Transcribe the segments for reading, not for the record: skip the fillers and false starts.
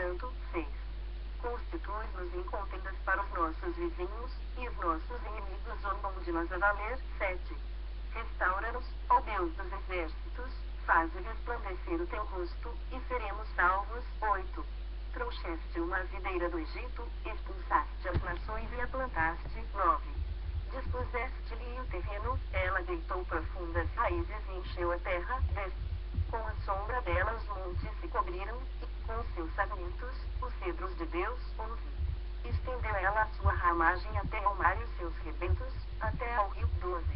Santo. 6. Constitui-nos em contendas para os nossos vizinhos, e os nossos inimigos zombam de nós a valer. 7. Restaura-nos, ó Deus dos exércitos, faze resplandecer o teu rosto, e seremos salvos. 8. Trouxeste uma videira do Egito, expulsaste as nações e a plantaste. 9. Dispuseste-lhe o terreno, ela deitou profundas raízes e encheu a terra. 10. Com a sombra dela os montes se cobriram, e com seus sarmentos, os cedros de Deus. 11. Estendeu ela a sua ramagem até ao mar e os seus rebentos, até ao rio. 12.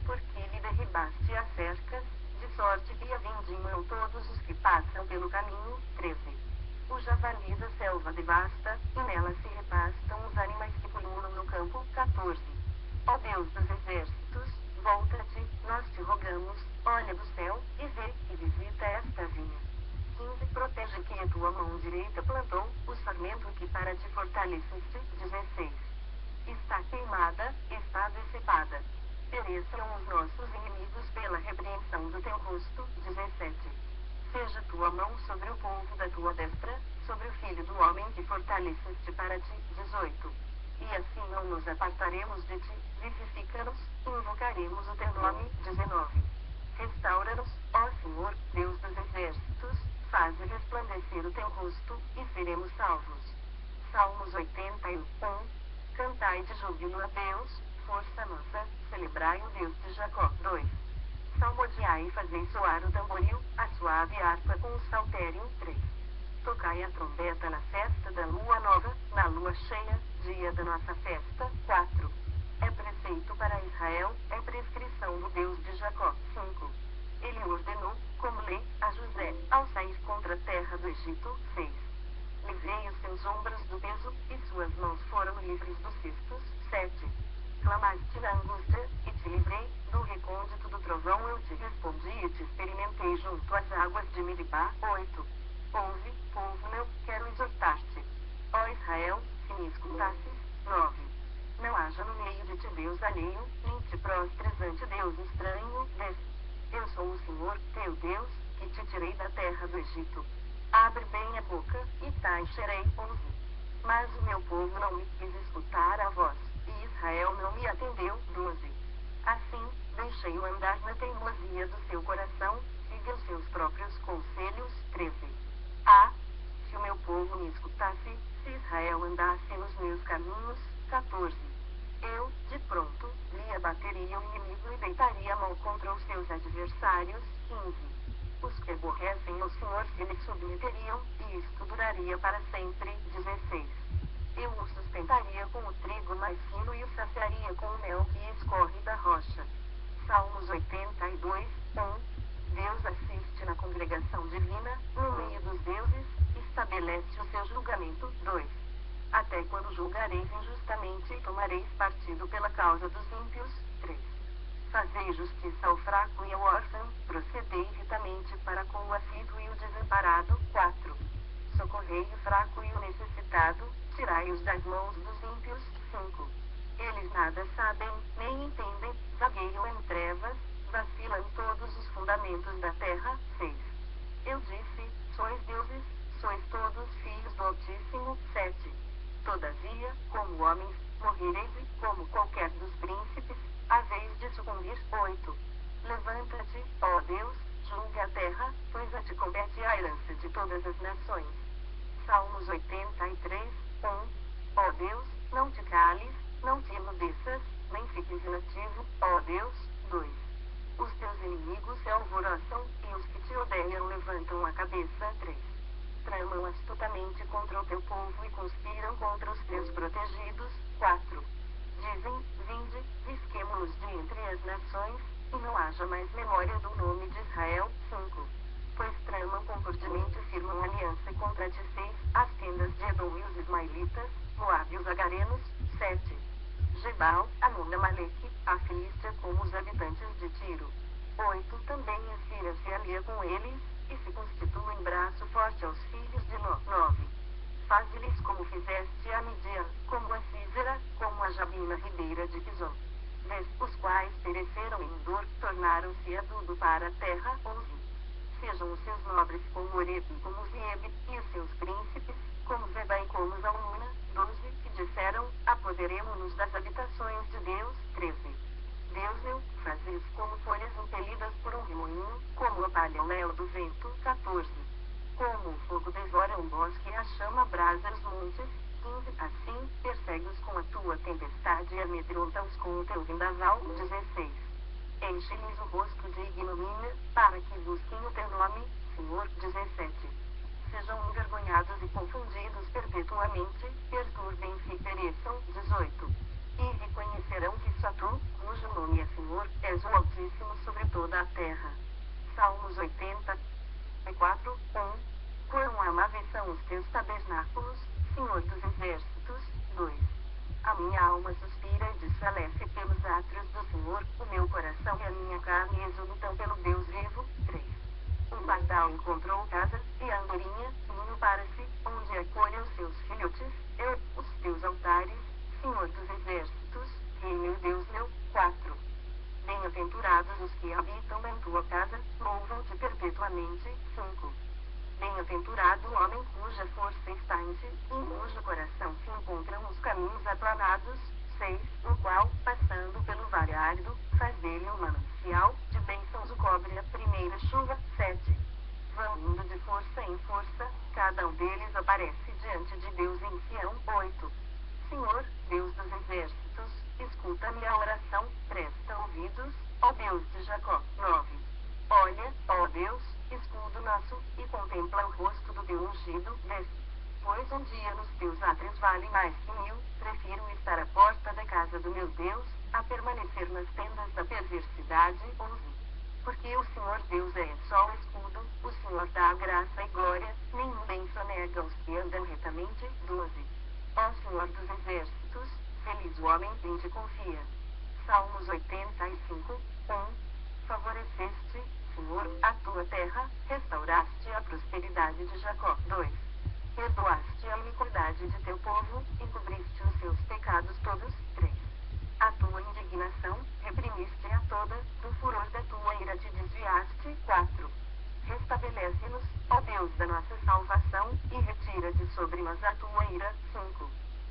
Porque lhe derribaste as cercas, de sorte que a vindimam todos os que passam pelo caminho. 13. O javali da selva devasta, e nela se repastam os animais que pululam no campo. 14. Ó Deus dos exércitos, volta-te, nós te rogamos, olha do céu, e vê, e visita esta vinha. 15. Protege que a tua mão direita plantou, o sarmento que para ti fortaleceste. 16. Está queimada, está decepada. Pereçam os nossos inimigos pela repreensão do teu rosto. 17. Seja tua mão sobre o povo da tua destra, sobre o filho do homem que fortaleceste para ti. 18. E assim não nos apartaremos de ti, vivifica-nos, invocaremos o teu nome. 19. Restaura-nos, ó Senhor, Deus dos exércitos, faze resplandecer o teu rosto, e seremos salvos. Salmos 81. Cantai de júbilo a Deus, força nossa, celebrai o Deus de Jacó. 2. Salmodiai e fazei soar o tamboril, a suave harpa com o saltério. 3. Tocai a trombeta na festa da lua nova, na lua cheia, dia da nossa festa. 4. É preceito para Israel, é prescrição do Deus de Jacó. 5. Ele ordenou, como lei, a José, ao sair contra a terra do Egito. 6. Livrei os seus ombros do peso, e suas mãos foram livres dos cistos. 7. Clamaste na angústia, e te livrei, do recôndito do trovão eu te respondi e te experimentei junto às águas de Meribá. 8. Ouve, povo meu, quero exortar-te. Ó Israel, se me escutasses. 9. Não haja no meio de ti Deus alheio, nem te prostres ante Deus estranho. 10. Eu sou o Senhor, teu Deus, que te tirei da terra do Egito. Abre bem a boca, e te encherei. 11. Mas o meu povo não me quis escutar a voz, e Israel não me atendeu. 12. Assim, deixei-o andar na teimosia do seu coração, siga os seus próprios conselhos. 13. Se o meu povo me escutasse, se Israel andasse nos meus caminhos. 14. Eu, de pronto, lhe abateria o inimigo e deitaria a mão contra os seus adversários. 15. Os que aborrecem o Senhor se lhe submeteriam, e isto duraria para sempre. 16. Eu o sustentaria com o trigo mais fino e o saciaria com o mel que escorre da rocha. Salmos 82. Deus assiste na congregação divina, no meio dos deuses, estabelece o seu julgamento. 2. Até quando julgareis injustamente e tomareis partido pela causa dos ímpios. 3. Fazei justiça ao fraco e ao órfão, procedei retamente para com o aflito e o desamparado. 4. Socorrei o fraco e o necessitado, tirai-os das mãos dos ímpios. 5. Eles nada sabem, nem entendem, vagueiam em trevas, vacilam todos os fundamentos da terra. 6. Eu disse, sois deuses, sois todos filhos do Altíssimo. 7. Todavia, como homens, morrereis e, como qualquer dos príncipes, haveis de sucumbir. 8. Levanta-te, ó Deus, julga a terra, pois a ti compete a herança de todas as nações. Salmos 83. Ó Deus, não te cales, não te emudeças, nem fiques inativo, ó Deus. 2. Os teus inimigos se alvoroçam, e os que te odeiam levantam a cabeça. 3. Tramam astutamente contra o teu povo e conspiram contra os teus protegidos. 4. Dizem, vinde, risquemo-nos de entre as nações, e não haja mais memória do nome de Israel. 5. Pois tramam concordemente e firmam aliança contra ti. 6. As tendas de Edom e os ismaelitas, Moabe e os agarenos. 7. Gebal, Amon, Amaleque, a Filístia como os habitantes de Tiro. 8. Também a Síria se alia com eles, e se constitui em braço forte aos filhos de Ló. 9. Faze-lhes como fizeste a Midian, como a Sísera, como a Jabina ribeira de Quizon. 10. Os quais pereceram em dor, tornaram-se adubo para a terra. 11. Sejam os seus nobres como Oreb e como Ziebe, e os seus príncipes, fogo devora um bosque e a chama abrasa os montes. 15. Assim, persegue-os com a tua tempestade e amedronta-os com o teu vendaval. 16. Enche-lhes o rosto de ignomínia, para que busquem o teu nome, Senhor. 17. Sejam envergonhados e confundidos perpetuamente, perturbem-se e pereçam. 18. E reconhecerão que só tu, cujo nome é Senhor, és o Altíssimo sobre toda a terra. Salmos 84, 1. Quão amáveis são os teus tabernáculos, Senhor dos exércitos. 2. A minha alma suspira e desfalece pelos átrios do Senhor, o meu coração e a minha carne exultam pelo Deus vivo. 3. O pardal encontrou casa, e a andorinha, ninho para si, onde acolhe os seus filhotes, os teus altares, Senhor dos exércitos, Rei meu Deus meu. 4. Bem-aventurados os que habitam em tua casa, louvam-te perpetuamente. 5. Bem-aventurado o homem cuja força está em ti, e em cujo coração se encontram os caminhos aplanados. 6. O qual, passando pelo vale árido, faz dele um manancial, de bênçãos o cobre a primeira chuva. 7. Vão indo de força em força, cada um deles aparece diante de Deus em Sião. 8. Senhor, Deus dos exércitos, escuta-me a oração, presta ouvidos, ó Deus de Jacó. 9. Olha, ó Deus, escudo nosso, e contempla o rosto do teu ungido. 10. Pois um dia nos teus átrios vale mais que 1000, prefiro estar à porta da casa do meu Deus, a permanecer nas tendas da perversidade. 11. Porque o Senhor Deus é só o escudo, o Senhor dá graça e glória, nenhum bem sonega aos que andam retamente. 12. Ó Senhor dos exércitos, feliz o homem em te confia. Salmos 85, 1. Favoreceste, Senhor, a tua terra, restauraste a prosperidade de Jacó. 2. Perdoaste a iniquidade de teu povo, e cobriste os seus pecados todos. 3. A tua indignação, reprimiste a toda, do furor da tua ira te desviaste. 4. Restabelece-nos, ó Deus da nossa salvação, e retira de sobre nós a tua ira. 5.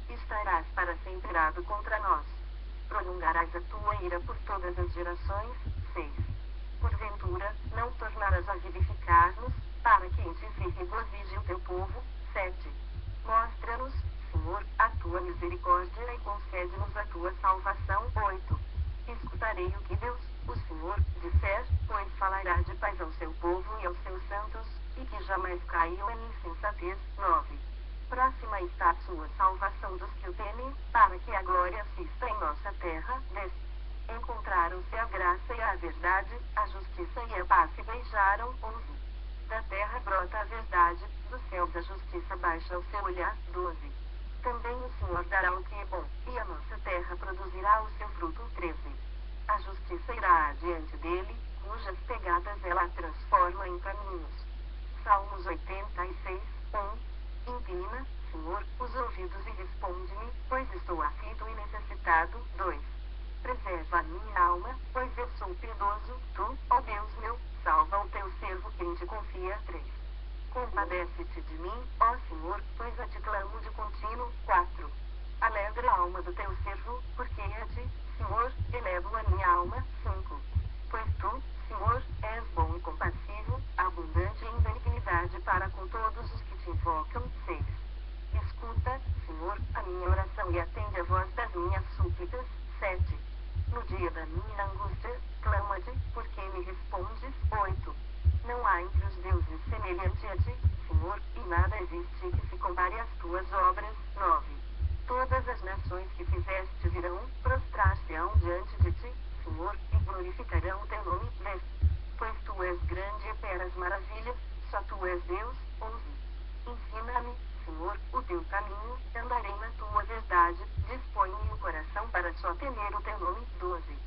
Estarás para sempre irado contra nós. Prolongarás a tua ira por todas as gerações. 6. Porventura, não tornarás a vivificar-nos, para que em ti se regozije o teu povo. 7. Mostra-nos, Senhor, a tua misericórdia e concede-nos a tua salvação. 8. Escutarei o que Deus, o Senhor, disser, pois falará de paz ao seu povo e aos seus santos, e que jamais caiu em insensatez. 9. Próxima está a sua salvação dos que o temem, para que a glória assista em nossa terra. 10. Encontraram-se a graça e a verdade, a justiça e a paz se beijaram. 11. Da terra brota a verdade, dos céus a justiça baixa o seu olhar. 12. Também o Senhor dará o que é bom, e a nossa terra produzirá o seu fruto. 13. A justiça irá adiante dele, cujas pegadas ela transforma em caminhos. Salmos 86, 1. Inclina, Senhor, os ouvidos e responde-me, pois estou aflito e necessitado. 2. Preserva a minha alma, pois eu sou piedoso. Tu, ó Deus meu, salva o teu servo que em te confia. 3. Compadece-te de mim, ó Senhor, pois a ti clamo de contínuo. 4. Alegra a alma do teu servo, porque a ti, Senhor, elevo a minha alma. 5. Pois tu, Senhor, és bom e compassivo, abundante em benignidade para com todos os que te invocam. 6. Escuta, Senhor, a minha oração e atende a voz das minhas súplicas. 7. No dia da minha angústia, clama-te, porque me respondes. 8. Não há entre os deuses semelhante a ti, Senhor, e nada existe que se compare às tuas obras. 9. Todas as nações que fizeste virão, prostrar-se-ão diante de ti, Senhor, e glorificarão o teu nome. 10. Pois tu és grande e operas maravilhas, só tu és Deus. 11. Ensina-me, Senhor, o teu caminho, andarei na tua verdade, dispõe-me o coração para só temer o teu nome. 12.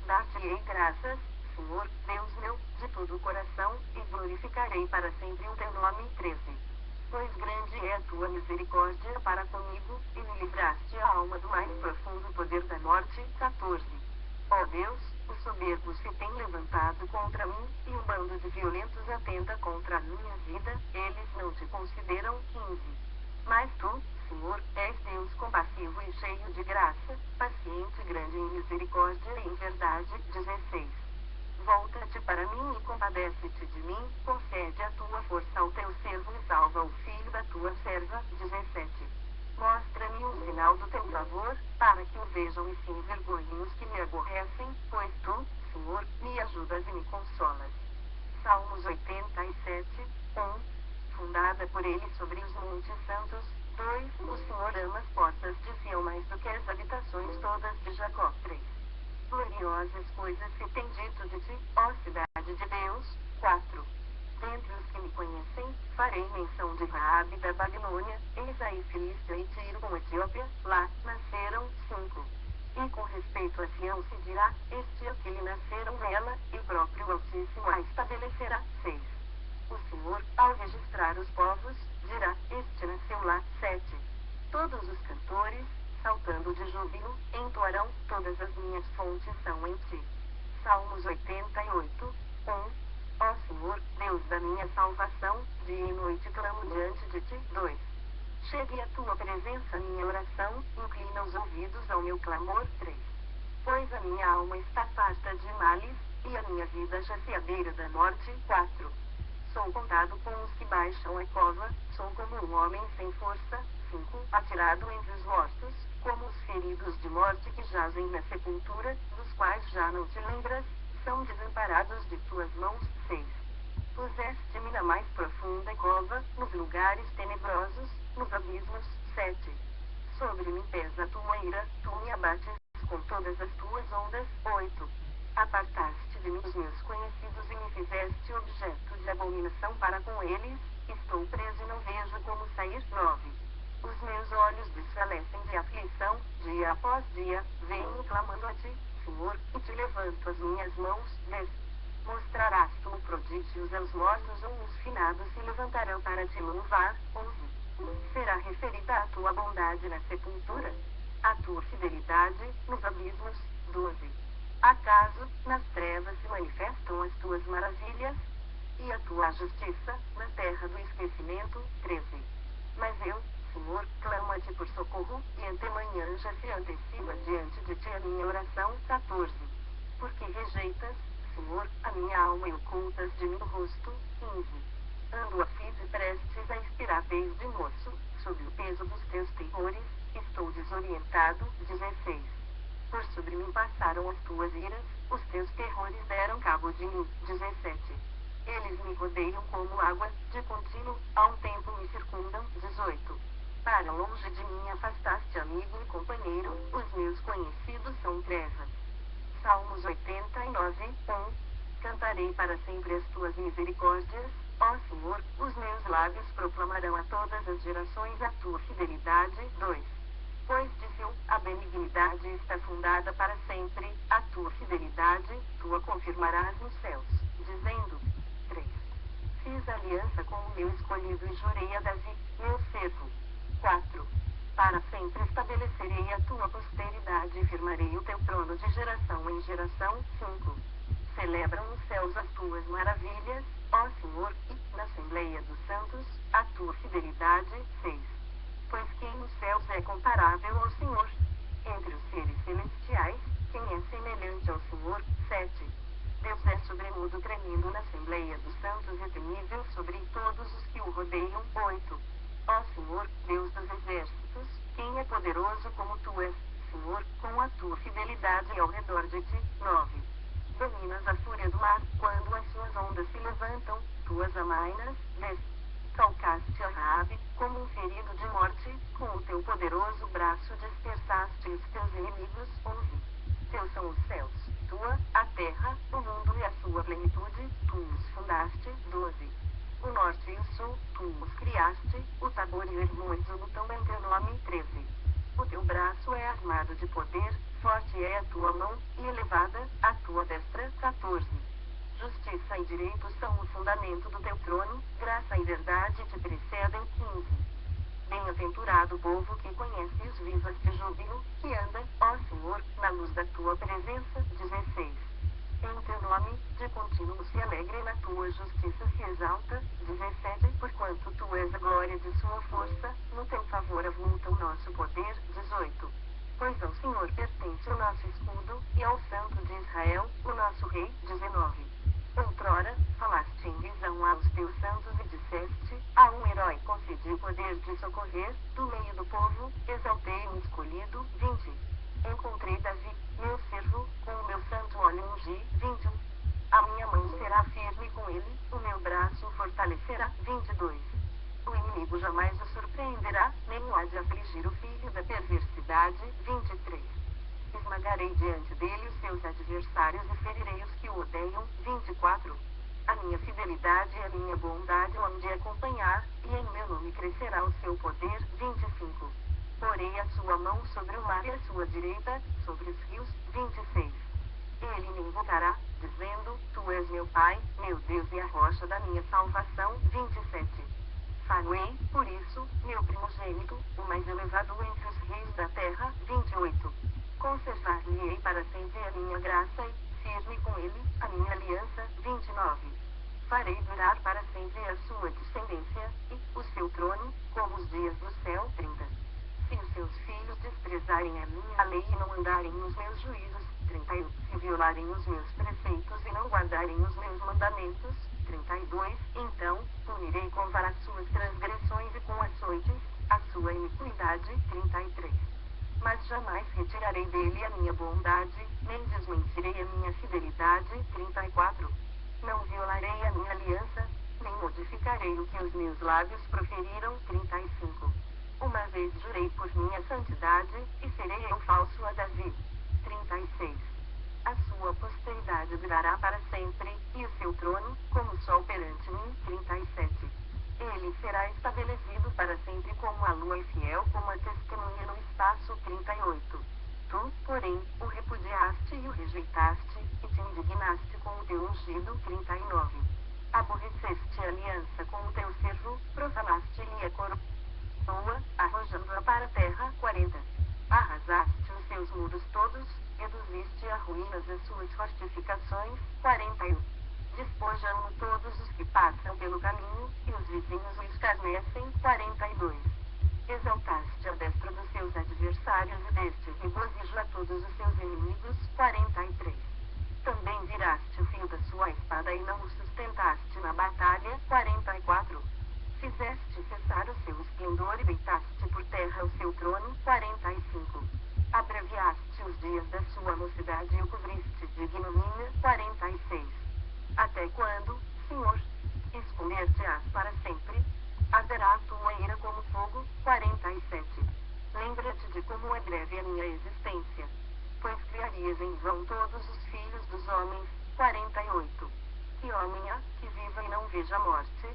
Dar-te-ei graças, Senhor, Deus meu, de todo o coração, e glorificarei para sempre o teu nome. 13. Pois grande é a tua misericórdia para comigo, e me livraste a alma do mais profundo poder da morte. 14. Ó Deus, os soberbos se têm levantado contra mim, e um bando de violentos atenta contra a minha vida, eles não te consideram. 15. Mas tu, Senhor, és Deus compassivo e cheio de graça, paciente, grande em misericórdia e em verdade. 16. Volta-te para mim e compadece-te de mim, concede a tua força ao teu servo e salva o filho da tua serva. 17. Mostra-me um sinal do teu favor, para que o vejam e se envergonhem os que me aborrecem, pois tu, Senhor, me ajudas e me consolas. Salmos 87, 1. Fundada por ele sobre os montes santos. 2. O Senhor ama as portas de Sião mais do que as habitações todas de Jacó. 3. Gloriosas coisas se tem dito de ti, ó cidade de Deus. 4. Dentre os que me conhecem, farei menção de Raabe da Babilônia, eis aí Filístia e Tiro com Etiópia, lá nasceram. 5. E com respeito a Sião se dirá, este é que lhe nasceram nela, e o próprio Altíssimo a estabelecerá. 6. O Senhor, ao registrar os povos, dirá, este nasceu lá. 7. Todos os cantores, saltando de júbilo, entoarão, todas as minhas fontes são em ti. Salmos 88, 1. Ó Senhor, Deus da minha salvação, dia e noite clamo diante de ti. 2. Chegue à tua presença a minha oração, inclina os ouvidos ao meu clamor. 3. Pois a minha alma está farta de males, e a minha vida jace à beira da morte. 4. Sou contado com os que baixam a cova, sou como um homem sem força. 5. Atirado entre os mortos, como os feridos de morte que jazem na sepultura, dos quais já não te lembras, são desamparados de tuas mãos. 6. Puseste-me na mais profunda cova, nos lugares tenebrosos, nos abismos. 7. Sobre mim pesa a tua ira, tu me abates com todas as tuas ondas. 8. Apartaste de mim os meus conhecidos e me fizeste objeto de abominação para com eles, estou preso e não vejo como sair. 9. Os meus olhos desfalecem de aflição, dia após dia, venho clamando a ti, Senhor, e te levanto as minhas mãos. 10. Mostrarás tu prodígios aos mortos, ou os finados se levantarão para te louvar. 11. Será referida a tua bondade na sepultura, a tua fidelidade nos abismos. 12. Acaso, nas trevas se manifestam as tuas maravilhas, e a tua justiça, na terra do esquecimento. 13. Mas eu, Senhor, clamo a ti por socorro, e antemanhã já se antecipa diante de ti a minha oração. 14. Porque rejeitas, Senhor, a minha alma e ocultas de mim o rosto. 15. Ando aflito e prestes a expirar desde moço, sob o peso dos teus terrores, estou desorientado. 16. Por sobre mim passaram as tuas iras, os teus terrores deram cabo de mim. 17. Eles me rodeiam como água, de contínuo, a um tempo me circundam. 18. Para longe de mim afastaste amigo e companheiro, os meus conhecidos são trevas. Salmos 89, 1. Cantarei para sempre as tuas misericórdias, ó Senhor, os meus lábios proclamarão a todas as gerações a tua fidelidade. 2. Pois disse eu, a benignidade está fundada para sempre, a tua fidelidade, tu a confirmarás nos céus, dizendo. 3. Fiz aliança com o meu escolhido e jurei a Davi, meu servo. 4. Para sempre estabelecerei a tua posteridade e firmarei o teu trono de geração em geração. 5. Celebram os céus as tuas maravilhas, ó Senhor, e, na Assembleia dos Santos, a tua fidelidade. 6. Pois quem nos céus é comparável ao Senhor? Entre os seres celestiais, quem é semelhante ao Senhor? 7. Deus é sobremodo tremendo na Assembleia dos Santos e temível sobre todos os que o rodeiam. 8. Ó Senhor, Deus dos exércitos, quem é poderoso como tu és, Senhor, com a tua fidelidade ao redor de ti. 9. Dominas a fúria do mar, quando as suas ondas se levantam, tuas amainas. 10. Calcaste a Raabe, como um ferido de morte, com o teu poderoso braço dispersaste os teus inimigos. 11. Teus são os céus, tua, a terra, o mundo e a sua plenitude, tu os fundaste. 12. O norte e o sul, tu os criaste, o Tabor e o Hermon exultam em teu nome. 13. O teu braço é armado de poder, forte é a tua mão, e elevada, a tua destra. 14. Justiça e direito são o fundamento do teu trono, graça e verdade te precedem. 15. Bem-aventurado o povo que conhece os vivas de júbilo, que anda, ó Senhor, na luz da tua presença. 16. Em teu nome, de contínuo se alegra e na tua justiça se exalta. 17. Porquanto tu és a glória de sua força, no teu favor avulta o nosso poder. 18. Pois ao Senhor pertence o nosso escudo, e ao Santo de Israel, o nosso Rei. 19. te socorrer, do meio do povo, exaltei-me escolhido. 20. Encontrei Davi, meu servo, com o meu santo óleo ungi. 21. A minha mão será firme com ele, o meu braço o fortalecerá. 22. O inimigo jamais o surpreenderá, nem o há de afligir o filho da perversidade. 23. Esmagarei diante dele os seus adversários e ferirei os que o odeiam. 24. A minha fidelidade e a minha bondade o hão de acompanhar, e em meu nome crescerá o seu poder. 25. Porei a sua mão sobre o mar e a sua direita, sobre os rios. 26. Ele me invocará, dizendo, Tu és meu Pai, meu Deus e a rocha da minha salvação. 27. Far-ei, por isso, meu primogênito, o mais elevado entre os reis da terra. 28. Conservar-lhe-ei para sempre a minha graça e, firme com ele, a minha aliança. 29. Farei durar para sempre a sua descendência, e o seu trono, como os dias do céu. 30. Se os seus filhos desprezarem a minha lei e não andarem nos meus juízos. 31. Se violarem os meus preceitos e não guardarem os meus mandamentos. 32. Então, punirei com vara as suas transgressões e com açoites, a sua iniquidade. 33. Mas jamais retirarei dele a minha bondade, nem desmentirei a minha fidelidade. 34. Não violarei a minha aliança, nem modificarei o que os meus lábios proferiram. 35. Uma vez jurei por minha santidade, e serei eu falso a Davi. 36. A sua posteridade durará para sempre, e o seu trono, como o sol perante mim. 37. Ele será estabelecido para sempre como a lua e fiel como a testemunha no espaço. 38. Tu, porém, o repudiaste e o rejeitaste, e te indignaste com o teu ungido. 39. Aborreceste a aliança com o teu servo, profanaste-lhe a coroa, arrojando-a para a terra. 40. Arrasaste os seus muros todos, reduziste a ruínas as suas fortificações. 41. Despojam-no todos os que passam pelo caminho, e os vizinhos o escarnecem. 42. Exaltaste a destra dos seus adversários e deste regozijo a todos os seus inimigos. 43. Também viraste o fio da sua espada e não o sustentaste na batalha. 44. Fizeste cessar o seu esplendor e deitaste por terra o seu trono. 45. Abreviaste os dias da sua mocidade e o cobriste de ignomínia. 46. Até quando, Senhor? Esconder-te-ás para sempre? Arderá a tua ira como fogo. 47. Lembra-te de como é breve a minha existência. Pois criarias em vão todos os filhos dos homens. 48. Que homem há, que viva e não veja a morte?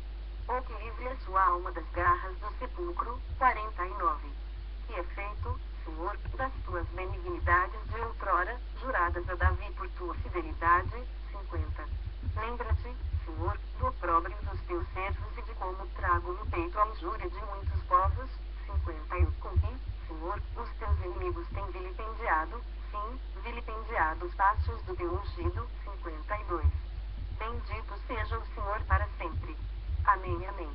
Ou que livre a sua alma das garras do sepulcro. 49. Que é feito, Senhor, das tuas benignidades de outrora, juradas a Davi por tua fidelidade. 50. Lembra-te, Senhor, do opróbrio dos teus servos e de como trago no peito a injúria de muitos povos. 51. Com que, Senhor, os teus inimigos têm vilipendiado, sim, vilipendiado os passos do teu ungido. 52. Bendito seja o Senhor para sempre. Amém, amém.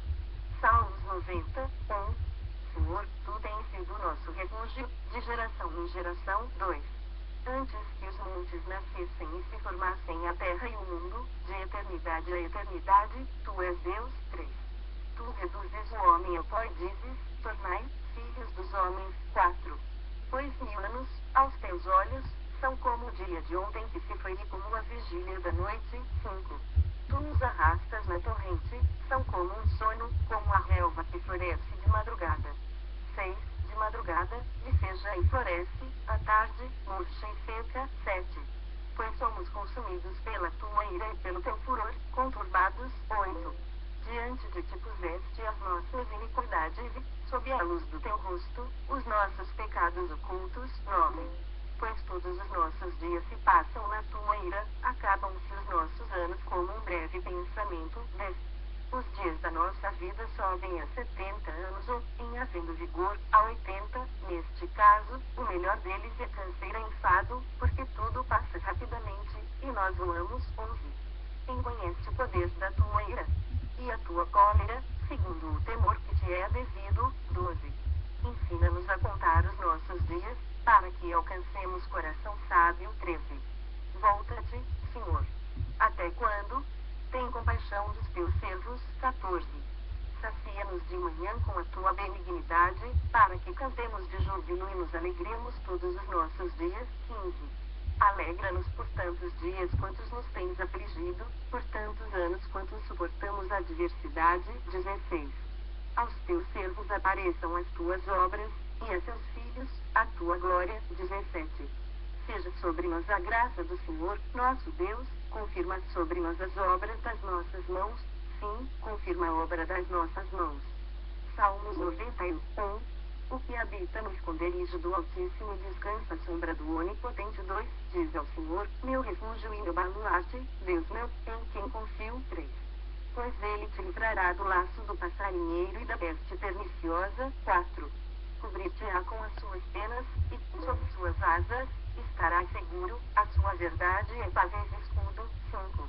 Salmos 90, 1. Senhor, tu tens sido nosso refúgio, de geração em geração. 2. Antes que os montes nascessem e se formassem a terra e o mundo, de eternidade a eternidade, tu és Deus. 3. Tu reduzes o homem ao pó e dizes, tornai, filhos dos homens. 4. Pois 1000 anos, aos teus olhos, são como o dia de ontem que se foi e como a vigília da noite. 5. Tu nos arrastas na torrente, são como um sono, como a relva que floresce de madrugada. 6. De madrugada, viceja e floresce, à tarde, murcha e seca. 7. Pois somos consumidos pela tua ira e pelo teu furor, conturbados. 8. Diante de ti puseste as nossas iniquidades e, sob a luz do teu rosto, os nossos pecados ocultos. 9. Pois todos os nossos dias se passam na tua ira, acabam-se os nossos anos como um breve pensamento. 10. Os dias da nossa vida sobem a 70 anos ou, em havendo vigor, a 80. Neste caso, o melhor deles é canseira e enfado, porque tudo passa rapidamente, e nós voamos. 11. Quem conhece o poder da tua ira? E a tua cólera, segundo o temor que te é devido. 12. Ensina-nos a contar os nossos dias, para que alcancemos coração sábio. 13. Volta-te, Senhor. Até quando? Tem compaixão dos teus servos. 14. Sacia-nos de manhã com a tua benignidade, para que cantemos de júbilo e nos alegremos todos os nossos dias. 15. Alegra-nos por tantos dias quantos nos tens afligido, por tantos anos quantos suportamos a adversidade. 16. Aos teus servos apareçam as tuas obras, e a seus filhos, a tua glória. 17. Seja sobre nós a graça do Senhor, nosso Deus, confirma sobre nós as obras das nossas mãos, sim, confirma a obra das nossas mãos. Salmos 91. O que habita no esconderijo do Altíssimo descansa à sombra do Onipotente. 2. Diz ao Senhor, meu refúgio e meu baluarte, Deus meu, em quem confio. 3. Pois ele te livrará do laço do passarinheiro e da peste perniciosa. 4. Cobrir-te-á com as suas penas, e sob suas asas estarás seguro, a sua verdade é pavês e escudo. 5.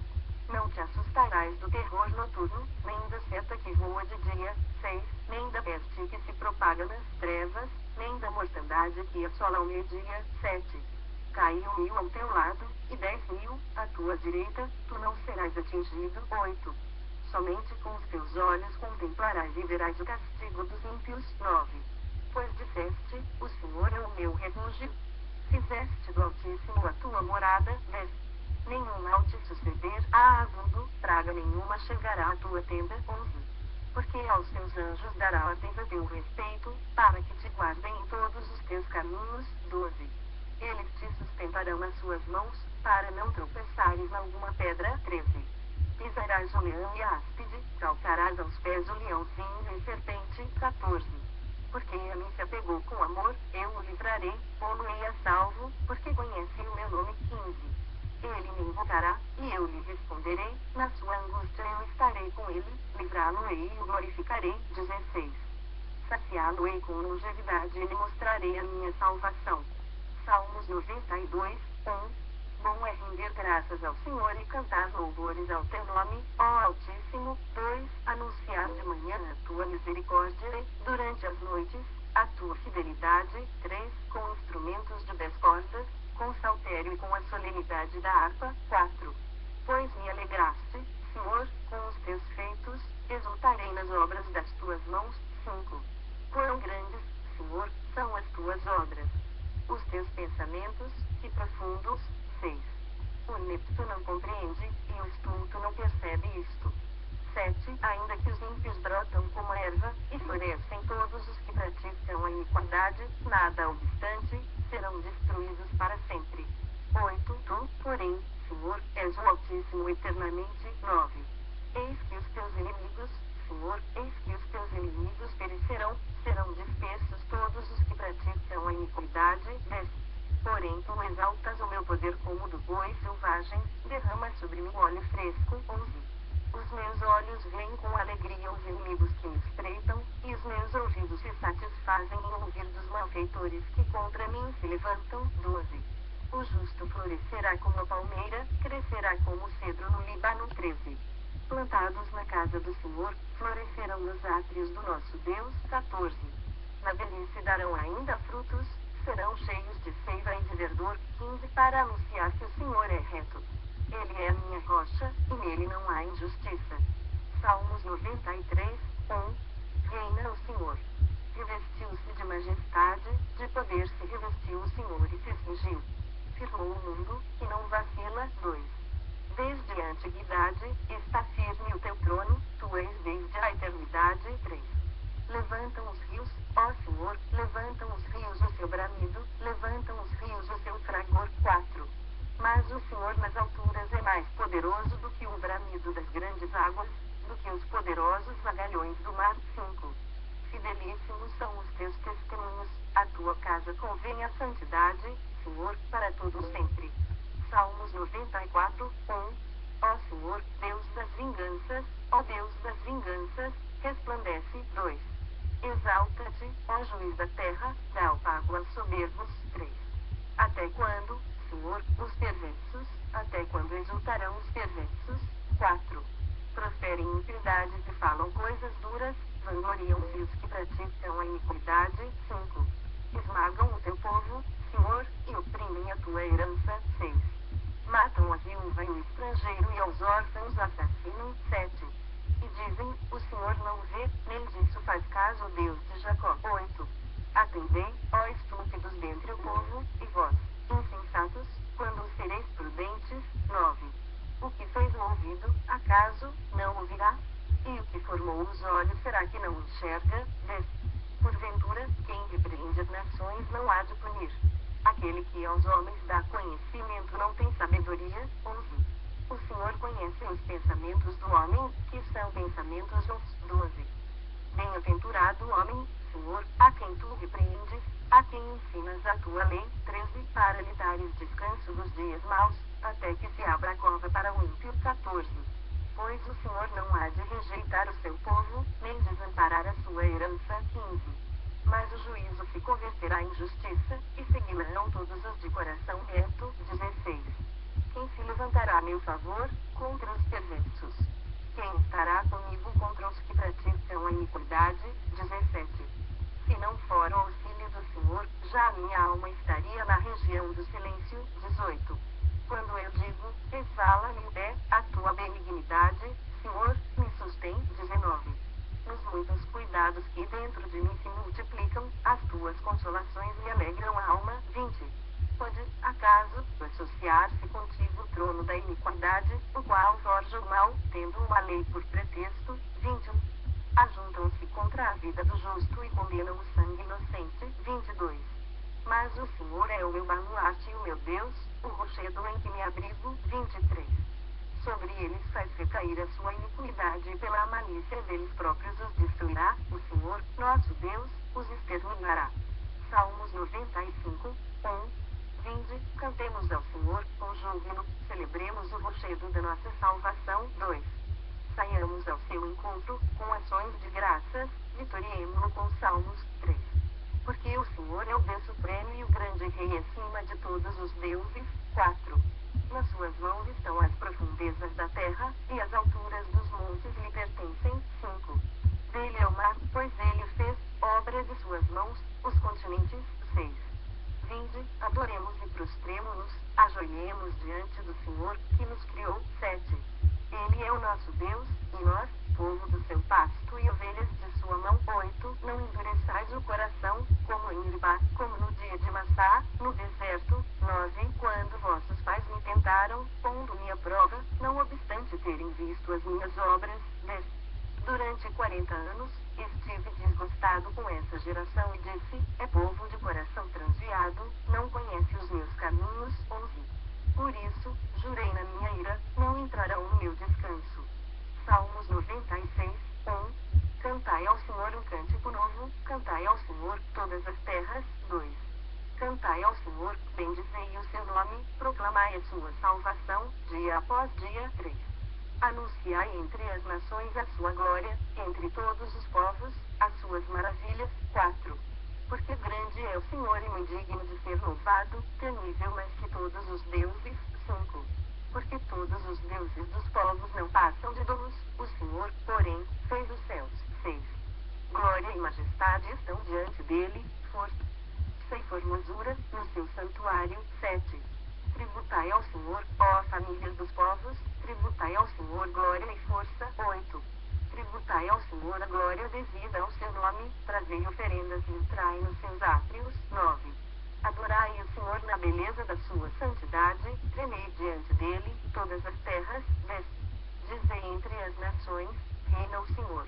Não te assustarás do terror noturno, nem da seta que voa de dia. 6. Nem da peste que se propaga nas trevas, nem da mortandade que assola ao meio-dia. 7. Caiu 1000 ao teu lado, e 10.000 à tua direita, tu não serás atingido. 8. Somente com os teus olhos contemplarás e verás o castigo dos ímpios. 9. Pois disseste, o Senhor é o meu refúgio. Fizeste do Altíssimo a tua morada. 10. Nenhum mal te suceder a agudo, praga nenhuma chegará à tua tenda. 11. Porque aos teus anjos dará ordens a teu respeito, para que te guardem em todos os teus caminhos. 12. Eles te sustentarão nas suas mãos, para não tropeçares em alguma pedra. 13. Pisarás o leão e a áspide, calcarás aos pés o leãozinho e serpente. 14. Porque a mim se apegou com amor, eu o livrarei, pô-lo-ei a salvo, porque conhece o meu nome. 15. Ele me invocará, e eu lhe responderei, na sua angústia eu estarei com ele, livrá-lo-ei e o glorificarei. 16. Saciá-lo-ei com longevidade e lhe mostrarei a minha salvação. Salmos 92. Bom é render graças ao Senhor e cantar louvores ao teu nome, ó Altíssimo. 2. Anunciar de manhã a tua misericórdia e, durante as noites, a tua fidelidade. 3. Com instrumentos de 10 cordas, com saltério e com a solenidade da harpa. 4. Pois me alegraste, Senhor, com os teus feitos, exultarei nas obras das tuas mãos. 5. Quão grandes, Senhor, são as tuas obras! Os teus pensamentos, que profundos. 6. O inepto não compreende, e o estulto não percebe isto. 7. Ainda que os ímpios brotam como erva, e florescem todos os que praticam a iniquidade, nada obstante, serão destruídos para sempre. 8. Tu, porém, Senhor, és o Altíssimo eternamente. 9. Eis que os teus inimigos, Senhor, eis que os teus inimigos perecerão, serão dispersos todos os que praticam a iniquidade. 10. Porém tu exaltas o meu poder como do boi selvagem, derrama sobre mim óleo fresco. 11. Os meus olhos veem com alegria os inimigos que me espreitam, e os meus ouvidos se satisfazem em ouvir dos malfeitores que contra mim se levantam. 12. O justo florescerá como a palmeira, crescerá como o cedro no Líbano. 13. Plantados na casa do Senhor, florescerão nos átrios do nosso Deus. 14. Na velhice darão ainda frutos, serão cheios de seiva e de verdor. 15. Para anunciar que o Senhor é reto. Ele é a minha rocha, e nele não há injustiça. Salmos 93. Reina o Senhor. Revestiu-se de majestade, de poder se revestiu o Senhor e se cingiu. Firmou o mundo, e não vacila. 2. Desde a antiguidade, está firme o teu trono, tu és desde a eternidade. 3. Levantam os rios, ó Senhor, levantam os rios o seu bramido, levantam os rios o seu fragor. 4. Mas o Senhor nas alturas é mais poderoso do que o bramido das grandes águas, do que os poderosos vagalhões do mar. 5. Fidelíssimos são os teus testemunhos, a tua casa convém a santidade, Senhor, para todo sempre. Salmos 94. Ó Senhor, Deus das vinganças, ó Deus das vinganças, resplandece. 2. Exalta-te, ó juiz da terra, dá o pago aos soberbos. 3. Até quando, Senhor, os perversos, até quando exultarão os perversos? 4. Proferem impiedades e falam coisas duras, vangloriam-se os que praticam a iniquidade. 5. Esmagam o teu povo, Senhor, e oprimem a tua herança. 6. Matam a viúva e o estrangeiro e aos órfãos assassinam. 7. E dizem, o Senhor não vê, nem disso faz caso o Deus de Jacó. 8. Atendei, ó estúpidos dentre o povo, e vós, insensatos, quando sereis prudentes. 9. O que fez o ouvido, acaso, não ouvirá? E o que formou os olhos, será que não enxerga? 10. Porventura, quem repreende as nações não há de punir. Aquele que aos homens dá conhecimento não tem sabedoria. 11. O Senhor conhece os pensamentos do homem, que são pensamentos uns. 12. Bem-aventurado o homem, Senhor, a quem tu repreendes, a quem ensinas a tua lei. 13. Para lhe dares descanso dos dias maus, até que se abra a cova para o ímpio. 14. Pois o Senhor não há de rejeitar o seu povo, nem desamparar a sua herança. 15. Mas o juízo se converterá em justiça, e seguirão todos os de coração reto. 16. Quem se levantará a meu favor, contra os perversos? Quem estará comigo contra os que praticam a iniquidade? 17. Se não for o auxílio do Senhor, já a minha alma estaria na região do silêncio. 18. Quando eu digo, exala-me o pé, a tua benignidade, Senhor, me sustém. 19. Nos muitos cuidados que dentro de mim se multiplicam, as tuas consolações me alegram a alma. 20. Pode, acaso, associar-se contigo o trono da iniquidade, o qual forja o mal, tendo uma lei por pretexto. 21. Ajuntam-se contra a vida do justo e condenam o sangue inocente. 22. Mas o Senhor é o meu baluarte e o meu Deus, o rochedo em que me abrigo. 23. Sobre eles faz recair a sua iniquidade e pela malícia deles próprios os destruirá. O Senhor, nosso Deus, os exterminará. Salmos 95, 1. Vinde, cantemos ao Senhor, com júbilo, celebremos o rochedo da nossa salvação. 2. Saiamos ao seu encontro, com ações de graças, vitoriemo-lo com salmos. 3. Porque o Senhor é o Deus supremo e o grande rei acima de todos os deuses. 4. Nas suas mãos estão as profundezas da terra, e as alturas dos montes lhe pertencem. 5. Dele é o mar, pois ele fez, obra de suas mãos, os continentes. 6. Vinde, adoremos e prostremo-nos, ajoelhemos diante do Senhor, que nos criou. 7. Ele é o nosso Deus, e nós, povo do seu pasto e ovelhas de sua mão. 8. Não endureçais o coração, como em Meribá, como no dia de Massá, no deserto. 9. Quando vossos pais me tentaram, pondo-me à prova, não obstante terem visto as minhas obras. 10. Durante 40 anos, estive desgostado com essa geração e disse, é povo de coração transviado, não conhece os meus caminhos. 11. Por isso, jurei na minha ira, não entrarão no meu descanso. Salmos 96, 1. Cantai ao Senhor um cântico novo, cantai ao Senhor, todas as terras. 2. Cantai ao Senhor, bendizei o seu nome, proclamai a sua salvação, dia após dia. 3. Anunciai entre as nações a sua glória, entre todos os povos, as suas maravilhas. 4. Porque grande é o Senhor e muito digno de ser louvado, temível mais que todos os deuses. 5. Porque todos os deuses dos povos não passam de donos, o Senhor, porém, fez os céus. 6. Glória e majestade estão diante dele, força e formosura, no seu santuário. 7. Tributai ao Senhor, ó famílias dos povos, tributai ao Senhor glória e força. 8. Tributai ao Senhor a glória devida ao seu nome, trazei oferendas e entrai nos seus átrios. 9. Adorai o Senhor na beleza da sua santidade, tremei diante dele, todas as terras. 10. Dizei entre as nações, reina o Senhor.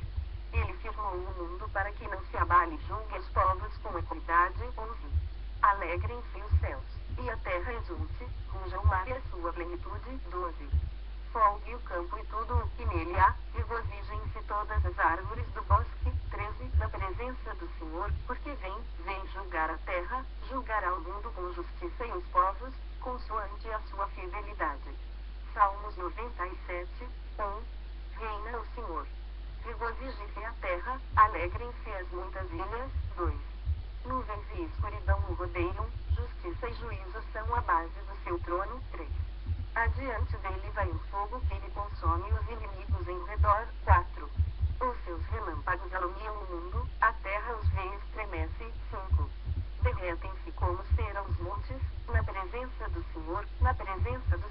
Ele firmou o mundo para que não se abale, julgue os povos com equidade. 11. Alegrem-se os céus, e a terra exulte, ruja o mar e a sua plenitude. 12. Folgue o campo e tudo o que nele há, regozijem-se todas as árvores do bosque. 13. Da presença do Senhor, porque vem julgar a terra, julgará o mundo com justiça e os povos, consoante a sua fidelidade. Salmos 97, 1. Reina o Senhor. Regozije-se a terra, alegrem-se as muitas ilhas. 2. Nuvens e escuridão o rodeiam, justiça e juízo são a base do seu trono. 3. Adiante dele vai um fogo que lhe consome os inimigos em redor. 4. Os seus relâmpagos alumiam o mundo, a terra os vê e estremece. 5. Derretem-se como cera os montes, na presença do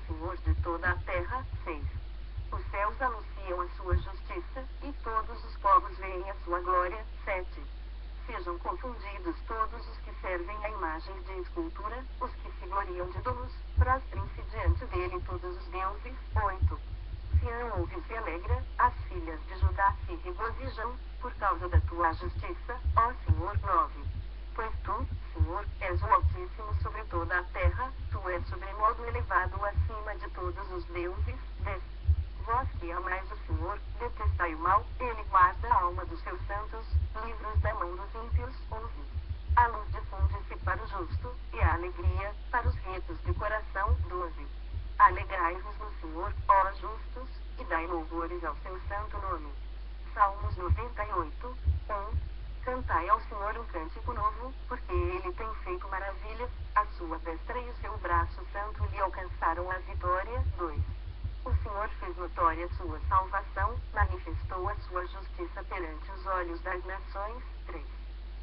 Senhor de toda a terra. 6. Os céus anunciam a sua justiça, e sejam confundidos todos os que servem a imagens de escultura, os que se gloriam de donos, prostrem-se diante dele todos os deuses. 8. Sião ouve e se alegra, as filhas de Judá se regozijam, por causa da tua justiça, ó Senhor. 9. Pois tu, Senhor, és o Altíssimo sobre toda a terra, tu és sobremodo elevado acima de todos os deuses. 10. Vós que amais o Senhor, detestai o mal, ele guarda a alma dos seus santos, livros da mão dos ímpios. 11. A luz difunde-se para o justo, e a alegria, para os retos de coração. 12. Alegrai-vos no Senhor, ó justos, e dai louvores ao seu santo nome. Salmos 98, 1. Cantai ao Senhor um cântico novo, porque ele tem feito maravilhas, a sua destra e o seu braço santo lhe alcançaram a vitória. 2. O Senhor fez notória sua salvação, manifestou a sua justiça perante os olhos das nações. 3.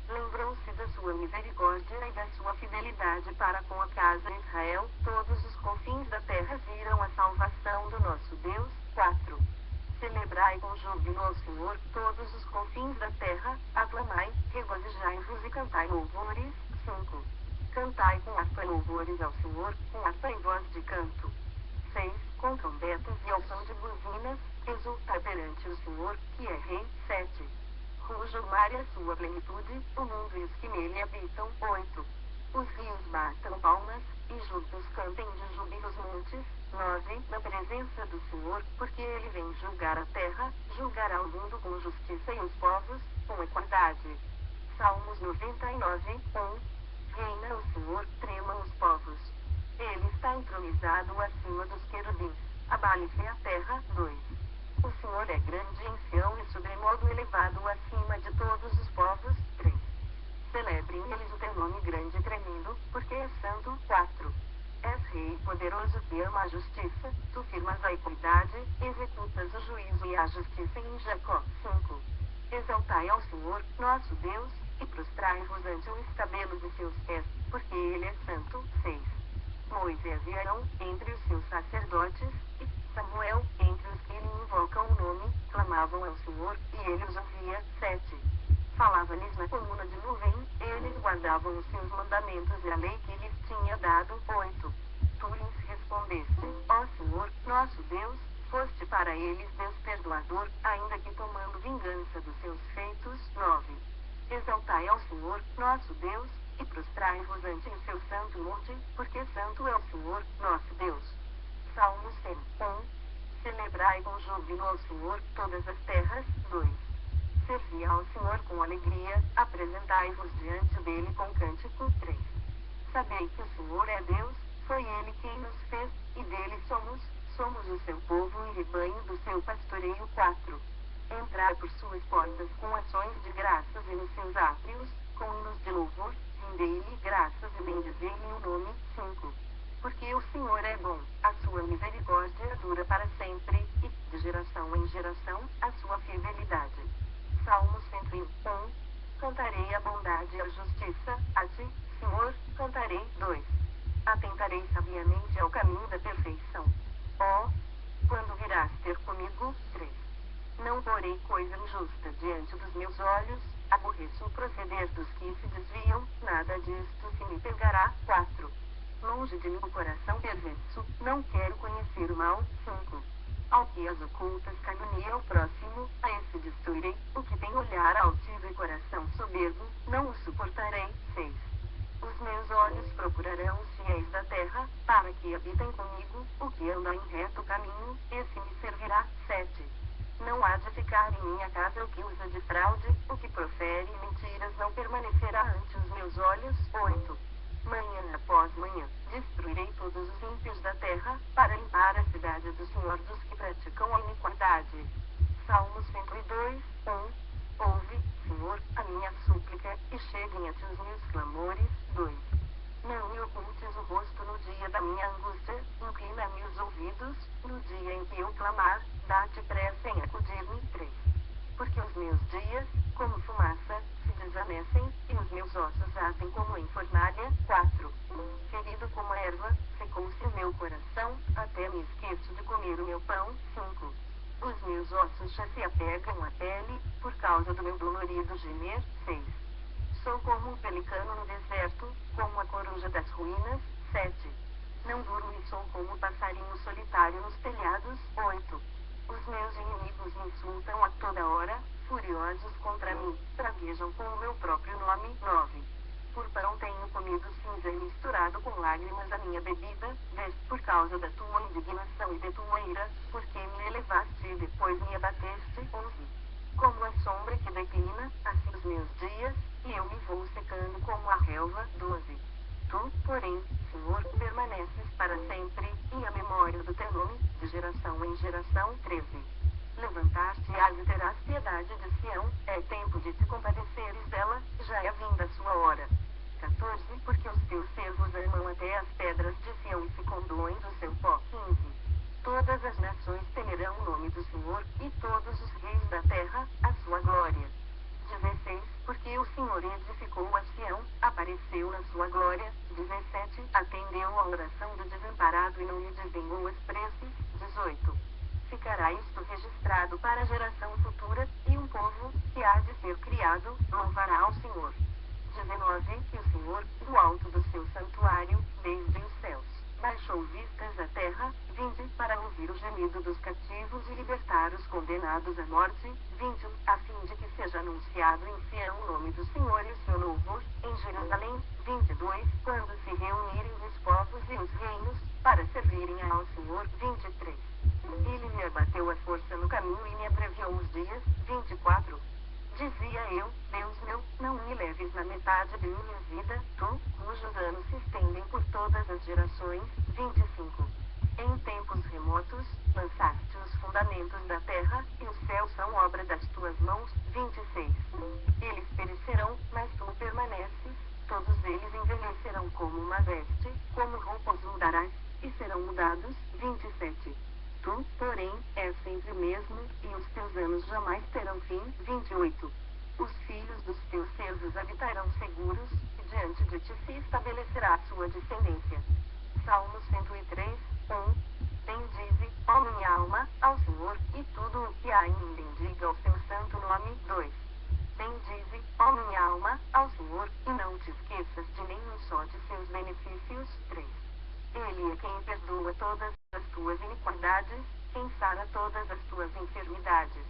Lembrou-se da sua misericórdia e da sua fidelidade para com a casa de Israel, todos os confins da terra viram a salvação do nosso Deus. 4. Celebrai com júbilo ao Senhor, todos os confins da terra, aclamai, regozijai-vos e cantai louvores. 5. Cantai com harpa louvores ao Senhor, com harpa e voz de canto. 6. Com trombetas e ao som de buzinas, exultai perante o Senhor, que é Rei. 7. Ruja o mar e a sua plenitude, o mundo e os que nele habitam. 8. Os rios batam palmas, e juntos cantem de júbilo os montes. 9. Na presença do Senhor, porque ele vem julgar a terra, julgará o mundo com justiça e os povos, com equidade. Salmos 99, 1. Reina o Senhor, tremam os povos. Ele está entronizado acima dos querubins. Abale-se a terra. 2. O Senhor é grande em Sião e sobremodo elevado acima de todos os povos. 3. Celebrem eles o teu nome grande e tremendo, porque és santo. 4. És rei poderoso que ama a justiça, tu firmas a equidade, executas o juízo e a justiça em Jacó. 5. Exaltai ao Senhor, nosso Deus, e prostrai-vos ante o estabelo de seus pés, porque ele é santo. 6. Moisés e Arão, entre os seus sacerdotes, e Samuel, entre os que lhe invocam o nome, clamavam ao Senhor, e ele os ouvia. 7. Falava-lhes na coluna de nuvem, eles guardavam os seus mandamentos e a lei que lhes tinha dado. 8. Tu lhes respondeste, ó Senhor, nosso Deus, foste para eles Deus perdoador, ainda que tomando vingança dos seus feitos. 9. Exaltai ao Senhor, nosso Deus, e prostrai-vos ante o seu santo monte, porque santo é o Senhor, nosso Deus. Salmos 100, 1. Celebrai com júbilo ao Senhor todas as terras. 2. Servi ao Senhor com alegria, apresentai-vos diante dele com cântico. 3. Sabei que o Senhor é Deus, foi ele quem nos fez, e dele somos o seu povo e rebanho do seu pastoreio. 4. Entrai por suas portas com ações de graças e nos seus átrios, com hinos de louvor, rendei-lhe graças e bendizei-lhe o nome. 5. Porque o Senhor é bom, a sua misericórdia dura para sempre, e, de geração em geração, a sua fidelidade. Salmos 101, 1. Cantarei a bondade e a justiça, a ti, Senhor, cantarei. 2. Atentarei sabiamente ao caminho da perfeição. Ó, quando virás ter comigo. 3. Não porei coisa injusta diante dos meus olhos, aborreço o proceder dos que se desviam, nada disto se me pegará. 4. Longe de mim o coração perverso, não quero conhecer o mal. 5. Ao que as ocultas calunia o próximo, a esse destruirei, o que tem olhar altivo e coração soberbo, não o suportarei. 6. Os meus olhos procurarão os fiéis da terra, para que habitem comigo, o que anda em reto caminho, esse me servirá. 7. Não há de ficar em minha casa o que usa de fraude, o que profere mentiras não permanecerá ante os meus olhos. 8. Manhã após manhã, destruirei todos os ímpios da terra, para limpar a cidade do Senhor dos que praticam a iniquidade. Salmos 102, 1. Ouve, Senhor, a minha súplica, e cheguem a ti os meus clamores. 2. Não me ocultes o rosto no dia da minha angústia, inclina-me os ouvidos, no dia em que eu clamar, dá-te pressa em acudir-me. 3. Porque os meus dias, como fumaça, se desvanecem, e os meus ossos ardem como em fornalha. 4. Ferido como erva, secou-se o meu coração, até me esqueço de comer o meu pão. 5. Os meus ossos já se apegam à pele, por causa do meu dolorido gemer. 6. como um pelicano no deserto, como a coruja das ruínas. 7. Não durmo e sou como o passarinho solitário nos telhados. 8. Os meus inimigos me insultam a toda hora, furiosos contra mim, praguejam com o meu próprio nome. 9. Por pão tenho comido cinza e misturado com lágrimas a minha bebida. 10. Por causa da tua indignação e de tua ira, porque me elevaste e depois me abateste. 11. Como a sombra que declina, assim os meus dias, e eu me vou secando como a relva. 12. Tu, porém, Senhor, permaneces para sempre, e a memória do teu nome, de geração em geração. 13. Levantar-te-ás e terás piedade de Sião, é tempo de te compadeceres dela, já é vinda a sua hora. 14. Porque os teus servos amam até as pedras de Sião e se condoem do seu pó. 15. Todas as nações temerão o nome do Senhor, e todos os reis da terra, a sua glória. 16. Porque o Senhor edificou a Sião, apareceu na sua glória. 17. Atendeu à oração do desamparado e não lhe desdenhou as preces. 18. Ficará isto registrado para a geração futura, e um povo, que há de ser criado, louvará ao Senhor. 19. E o Senhor, do alto do seu santuário, desde os céus, baixou vistas à terra. 20. Para ouvir o gemido dos cativos e libertar os condenados à morte. 21. A fim de que seja anunciado em Sião o nome do Senhor e o seu louvor, em Jerusalém. 22. Quando se reunirem os povos e os reinos, para servirem ao Senhor. 23. Ele me abateu a força no caminho e me abreviou os dias. 24. Dizia eu, Deus meu, não me leves na metade de minha vida, tu, cujos anos se estendem por todas as gerações. 25. Em tempos remotos, lançaste os fundamentos da terra, e os céus são obra das tuas mãos. 26. Eles perecerão, mas tu permaneces, todos eles envelhecerão como uma veste, como roupa os mudarás, e serão mudados. 27. Tu, porém, és sempre mesmo, e os teus anos jamais terão fim. 28. Os filhos dos teus servos habitarão seguros, e diante de ti se estabelecerá a sua descendência. Salmos 103, 1. Bendize, ó minha alma, ao Senhor, e tudo o que há em mim bendiga o seu santo nome. 2. Bendize, ó minha alma, ao Senhor, e não te esqueças de nenhum só de seus benefícios. 3. Ele é quem perdoa todas as tuas iniquidades, quem sara todas as tuas enfermidades.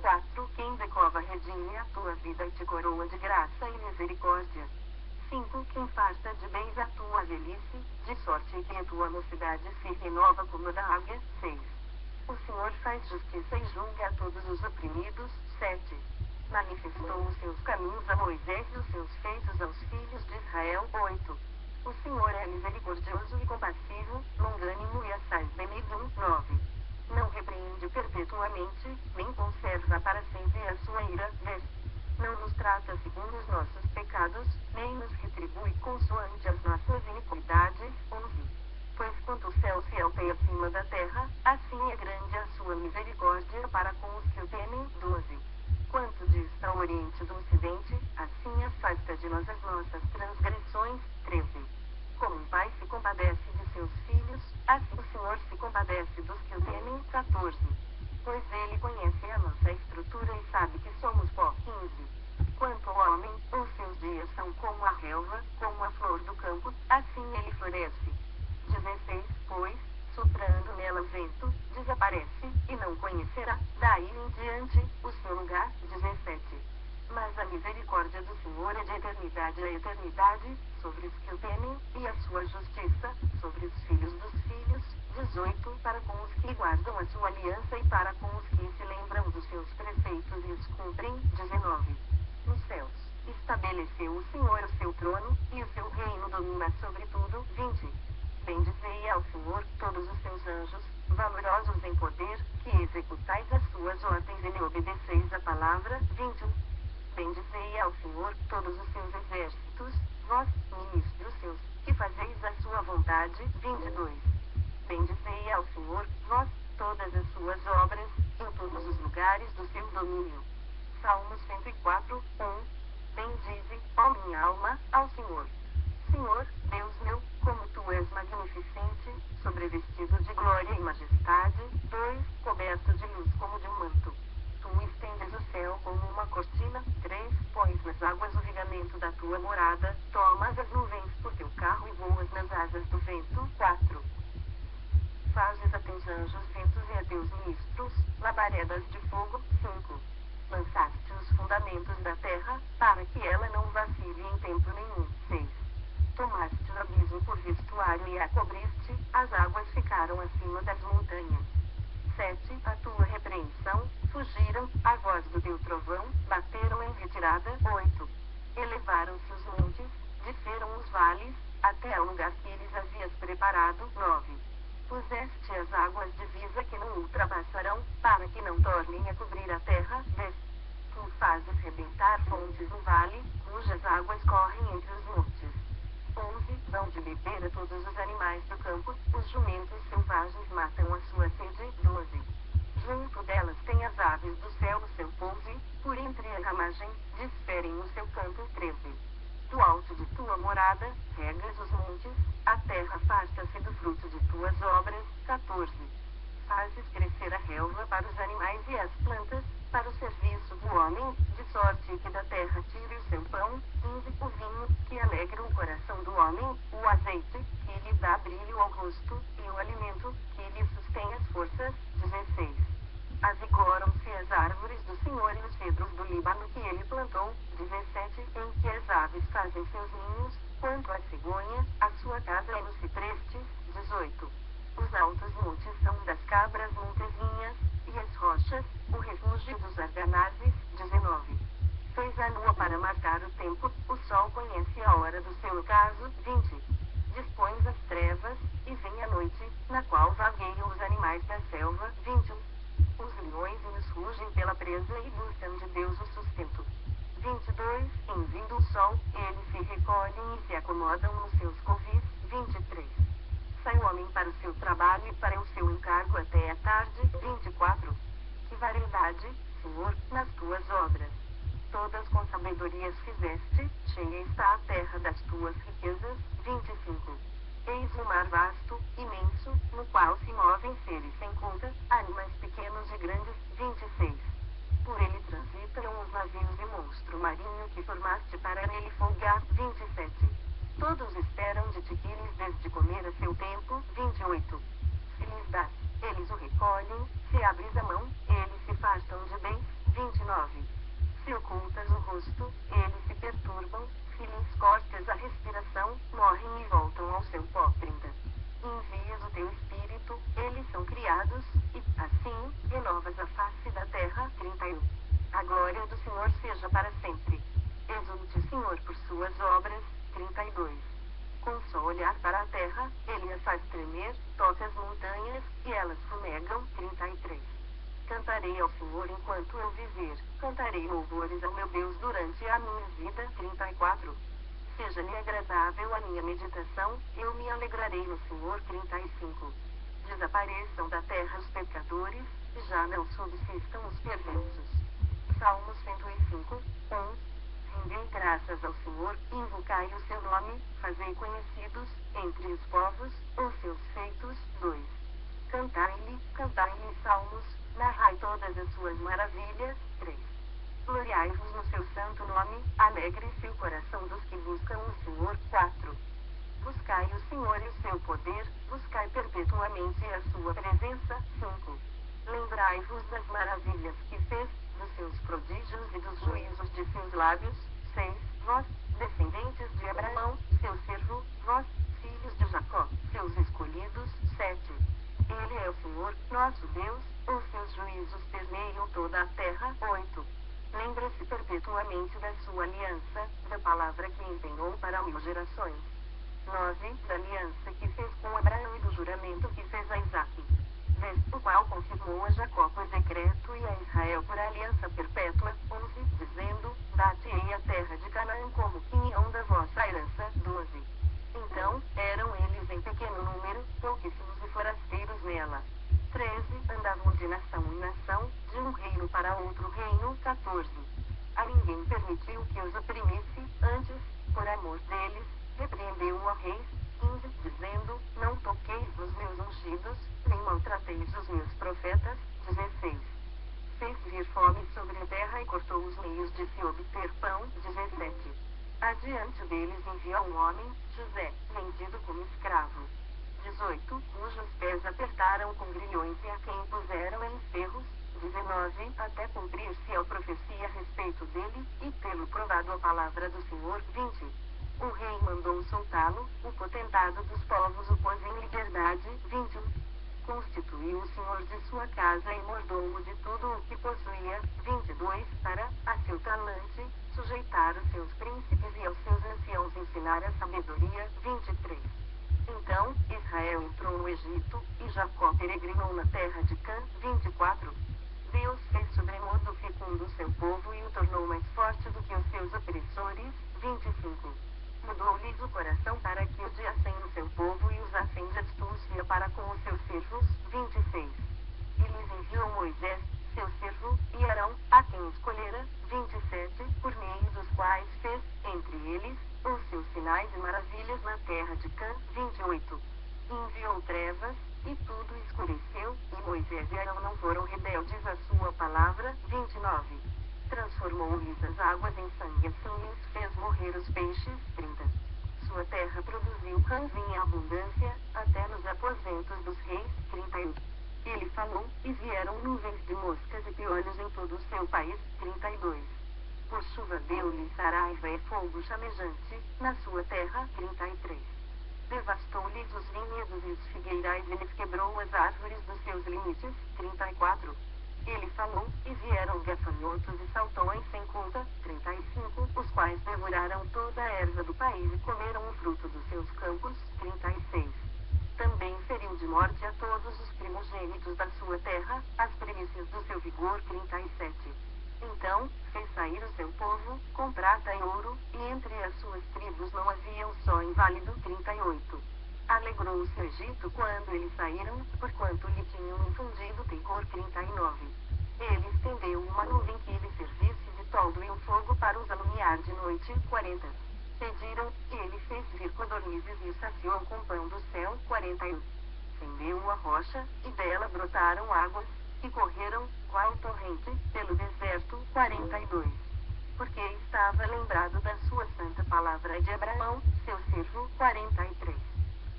4. Quem de cova redime a tua vida e te coroa de graça e misericórdia. 5. Quem farta de bens a tua velhice, de sorte que a tua mocidade se renova como a da águia. 6. O Senhor faz justiça e julga a todos os oprimidos. 7. Manifestou os seus caminhos a Moisés e os seus feitos aos filhos de Israel. 8. O Senhor é misericordioso e compassivo, longânimo e assaz benigno. 9. Não repreende perpetuamente, nem conserva para sempre a sua ira. 10. Não nos trata segundo os nossos pecados, nem nos retribui consoante as nossas iniquidades. 11. Pois quanto o céu se alteia acima da terra, assim é grande a sua misericórdia para com os que o temem. 12. Quanto dista ao oriente do ocidente, assim afasta de nós as nossas transgressões. 13. Como um pai se compadece de seus filhos, assim o Senhor se compadece dos que o temem. 14. Pois ele conhece a nossa estrutura e sabe que somos pó. 15. Quanto ao homem, os seus dias são como a relva, como a flor do campo, assim ele floresce. 16. Pois, soprando nela vento, desaparece, e não conhecerá, daí em diante, o seu lugar. 17. Mas a misericórdia do Senhor é de eternidade a eternidade, sobre os que o temem, e a sua justiça, sobre os filhos dos filhos. 18. Para com os que guardam a sua aliança e para com os que se lembram dos seus preceitos e os cumprem. 19. Nos céus, estabeleceu o Senhor o seu trono, e o seu reino domina sobre tudo. 20. Bendizei ao Senhor todos os seus anjos, valorosos em poder, que executais as suas ordens e lhe obedeceis a palavra. 21. Bendizei ao Senhor todos os seus exércitos, vós, ministros seus, que fazeis a sua vontade. 22. Bendizei ao Senhor, vós, todas as suas obras, em todos os lugares do seu domínio. Salmos 104, 1. Bendize, ó minha alma, ao Senhor. Senhor, Deus meu, como tu és magnificente, sobrevestido de glória e majestade. 2. Coberto de luz como de um manto. Tu estendes o céu como uma cortina. 3. Pões nas águas o ligamento da tua tua morada, tomas as nuvens por teu carro e voas nas asas do vento. 4. Fazes a teus anjos ventos e a teus ministros, labaredas de fogo. 5. Lançaste os fundamentos da terra, para que ela não vacile em tempo nenhum. 6. Tomaste o abismo por vestuário e a cobriste, as águas ficaram acima das montanhas. 7. A tua repreensão, fugiram, a voz do teu trovão, bateram em retirada. 8. Elevaram-se os montes, desceram os vales, até ao lugar que lhes havias preparado. 9. Puseste as águas de divisa que não ultrapassarão, para que não tornem a cobrir a terra. 10. Tu fazes rebentar fontes no vale, cujas águas correm entre os montes. 11. Dão de beber a todos os animais do campo, os jumentos selvagens matam a sua sede. 12. Junto delas tem as aves do céu o seu pouso, por entre a ramagem, desferem o seu canto. 13. Do alto de tua morada, regas os montes, a terra afasta-se do fruto de tuas obras. 14. Fazes crescer a relva para os animais e as plantas, para o serviço do homem, de sorte que da terra tire o seu pão. 15. O vinho, que alegra o coração do homem, o azeite, que lhe dá brilho ao rosto, e o alimento, que lhe sustém as forças. 16. Avigoram-se as árvores do Senhor e os cedros do Líbano que ele plantou. 17. Em que as aves fazem seus ninhos, quanto à cegonha, a sua casa é no cipreste. 18. Os altos montes são das cabras montezinhas, e as rochas, o refúgio dos arganazes. 19. Fez a lua para marcar o tempo, o sol conhece a hora do seu ocaso. 20. Dispões as trevas, e vem a noite, na qual vagueiam os animais da selva. 21. Os leões rugem pela presa e buscam de Deus o sustento. 22. Em vindo o sol, eles se recolhem e se acomodam nos seus covis. 23. Sai o homem para o seu trabalho e para o seu encargo até a tarde. 24. Que variedade, Senhor, nas tuas obras. Todas com sabedorias fizeste, cheia está a terra das tuas riquezas. 25. Eis o mar vasto, imenso, no qual se movem seres sem conta, animais pequenos e grandes. 26. Por ele transitam os navios e monstro marinho que formaste para nele folgar. 27. Todos esperam de ti que lhes des de comer a seu tempo. 28. Se lhes dás, eles o recolhem, se abres a mão, eles se fartam de bens. 29. Se ocultas o rosto, eles se perturbam, se lhes cortas a respiração, morrem e voltam ao seu pó. 30. Envias o teu espírito, eles são criados, e, assim, renovas a face da terra. 31. A glória do Senhor seja para sempre. Exulte o Senhor por suas obras. 32. Com só olhar para a terra, ele a faz tremer, toca as montanhas, e elas fumegam. 33. Cantarei ao Senhor enquanto eu viver, cantarei louvores ao meu Deus durante a minha vida. 34. Seja-me agradável a minha meditação, eu me alegrarei no Senhor. 35. Desapareçam da terra os pecadores, e já não subsistam os perversos. Salmos 105, 1. Rendei graças ao Senhor, invocai o seu nome, fazei conhecidos, entre os povos, os seus feitos. 2. Cantai-lhe salmos, narrai todas as suas maravilhas. 3. Gloriai-vos no seu santo nome, alegre-se o coração dos que buscam o Senhor. 4. Buscai o Senhor e o seu poder, buscai perpetuamente a sua presença. 5. Lembrai-vos das maravilhas que fez, dos seus prodígios e dos juízos de seus lábios. 6. Vós, descendentes de Abraão, seu servo, vós, filhos de Jacó, seus escolhidos. 7. Ele é o Senhor, nosso Deus, os seus juízos permeiam toda a terra. 8. Lembra-se perpetuamente da sua aliança, da palavra que empenhou para 1000 gerações. 9. Da aliança que fez com Abraão e do juramento que fez a Isaque. 10. O qual confirmou a Jacó por decreto e a Israel por aliança perpétua. 11. Dizendo, dar-te-ei a terra de Canaã como quinhão da vossa herança. 12. Então, eram eles em pequeno número, pouquíssimos e forasteiros nela. 13. Andavam de nação em nação, de um reino para outro reino. 14. A ninguém permitiu que os oprimisse, antes, por amor deles, repreendeu a reis. 15. Dizendo, não toqueis nos meus ungidos, nem maltrateis os meus profetas. 16. Fez vir fome sobre a terra e cortou os meios de se obter pão. 17. A Adiante deles enviou um homem, José, vendido como escravo. 18. Cujos pés apertaram com grilhões e a quem puseram em ferros. 19. Até cumprir-se a profecia a respeito dele, e tê-lo provado a palavra do Senhor. 20. O rei mandou soltá-lo, o potentado dos povos o pôs em liberdade. 21. Constituiu o senhor de sua casa e mordomo de tudo o que possuía. 22. Para, a seu talante, sujeitar os seus príncipes e aos seus anciãos ensinar a sabedoria. 23. Então, Israel entrou no Egito, e Jacó peregrinou na terra de Cã. 24. Deus fez sobremodo fecundo o seu povo e o tornou mais forte do que os seus opressores. 25. Mudou-lhes o coração para que odiassem o seu povo e usassem de astúcia para com os seus servos. 26. E lhes enviou Moisés, seu servo, e Arão, a quem escolhera. 27. Por meio dos quais fez, entre eles, os seus sinais e maravilhas na terra de Cã. 28. Enviou trevas, e tudo escureceu, e Moisés e Arão não foram rebeldes à sua palavra. 29. Transformou-lhes as águas em sangue, assim lhes fez morrer os peixes. 30. Sua terra produziu rãs em abundância, até nos aposentos dos reis. 31. Ele falou, e vieram nuvens de moscas e piolhos em todo o seu país. 32. Por chuva deu-lhe saraiva e fogo chamejante, na sua terra. 33. Devastou-lhes os vinhedos e os figueirais e lhes quebrou as árvores dos seus limites. 34. Ele falou, e vieram gafanhotos e saltões sem conta. 35. Os quais devoraram toda a erva do país e comeram o fruto dos seus campos. 36. Também feriu de morte a todos os primogênitos da sua terra, as primícias do seu vigor. 37. Então, fez sair o seu povo, com prata e ouro, e entre as suas tribos não havia um só inválido. 38. Alegrou-se o Egito quando eles saíram, porquanto lhe tinham infundido terror. 39. Ele estendeu uma nuvem que lhe servisse de toldo e um fogo para os alumiar de noite. 40. Pediram, e ele fez vir codornizes e os saciou com pão do céu. 41. Fendeu a rocha, e dela brotaram águas, e correram, qual torrente, pelo deserto. 42. Porque estava lembrado da sua santa palavra de Abraão, seu servo. 43.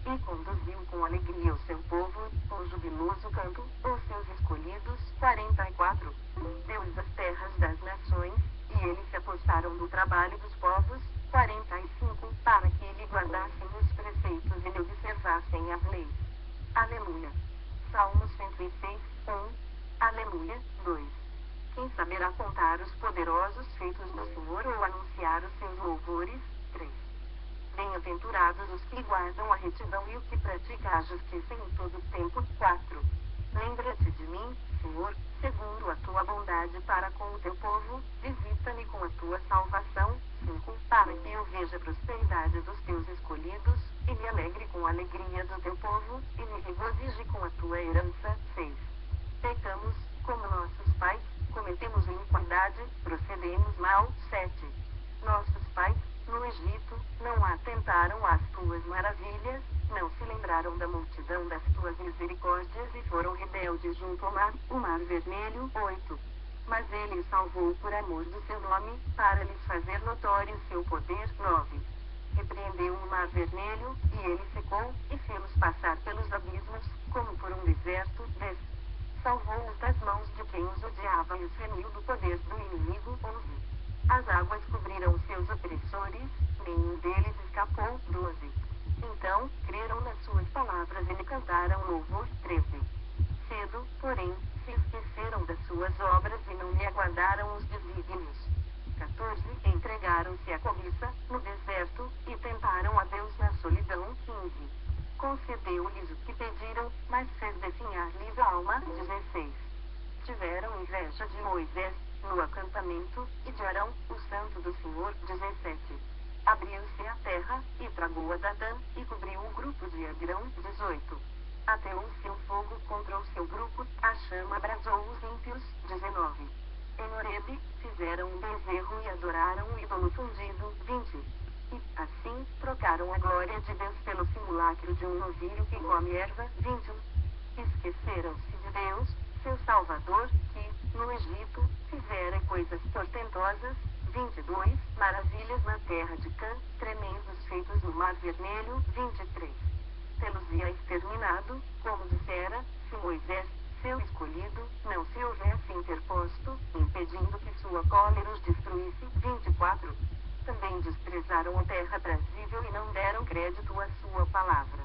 E conduziu com alegria o seu povo, com jubiloso canto, os seus escolhidos. 44. Deu-lhes as terras das nações, e eles se apostaram do trabalho dos povos. 45. Para que lhe guardassem os preceitos e lhe observassem as leis. Aleluia. Salmos 106, 1. Aleluia. 2. Quem saberá contar os poderosos feitos do Senhor ou anunciar os seus louvores? 3. Bem-aventurados os que guardam a retidão e o que pratica a justiça em todo tempo. 4. Lembra-te de mim, Senhor, segundo a tua bondade para com o teu povo, visita-me com a tua salvação. 5. Para que eu veja a prosperidade dos teus escolhidos, e me alegre com a alegria do teu povo, e me regozije com a tua herança. 6. Pecamos, como nossos pais, cometemos iniquidade, procedemos mal. 7. Nossos pais, no Egito, não atentaram às tuas maravilhas, não se lembraram da multidão das tuas misericórdias e foram rebeldes junto ao mar, o mar vermelho. 8. Mas ele os salvou por amor do seu nome, para lhes fazer notório seu poder. 9. Repreendeu o mar vermelho, e ele secou, e fê-los passar pelos abismos, como por um deserto. 10. Salvou-os das mãos de quem os odiava e os remiu do poder do inimigo. 11. As águas cobriram seus opressores, nenhum deles escapou. 12. Então, creram nas suas palavras e lhe cantaram louvor. 13. Cedo, porém, se esqueceram das suas obras e não lhe aguardaram os desígnios. 14. Entregaram-se à cobiça, no deserto, e tentaram a Deus na solidão. 15. Concedeu-lhes o que pediram, mas fez definhar-lhes a alma. 16. Tiveram inveja de Moisés, no acampamento, e de Arão, o santo do Senhor. 17. Abriu-se a terra, e tragou a Datã, e cobriu o grupo de Abrão. 18. Ateou-se o fogo contra o seu grupo, a chama abrasou os ímpios. 19. Em Horebe, fizeram um bezerro e adoraram o ídolo fundido. 20. E, assim, trocaram a glória de Deus pelo simulacro de um novilho que come erva. 21. Esqueceram-se de Deus, seu Salvador, que, no Egito, fizera coisas portentosas. 22. Maravilhas na terra de Cã, tremendos feitos no Mar Vermelho. 23. Tê-los-ia exterminado, como dissera, se Moisés, seu escolhido, não se houvesse interposto, impedindo que sua cólera os destruísse. 24. Também desprezaram a terra aprazível e não deram crédito à sua palavra.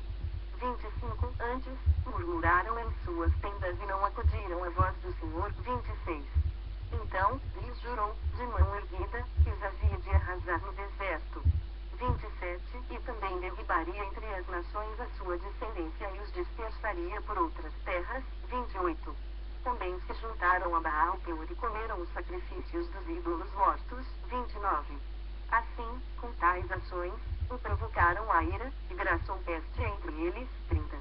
25. Antes, murmuraram em suas tendas e não acudiram à voz do Senhor. 26. Então, lhes jurou, de mão erguida, que os havia de arrasar no deserto. 27. E também derribaria entre as nações a sua descendência e os dispersaria por outras terras. 28. Também se juntaram a Baal Peor e comeram os sacrifícios dos ídolos mortos. 29. Assim, com tais ações, o provocaram a ira, e graçou peste entre eles. 30.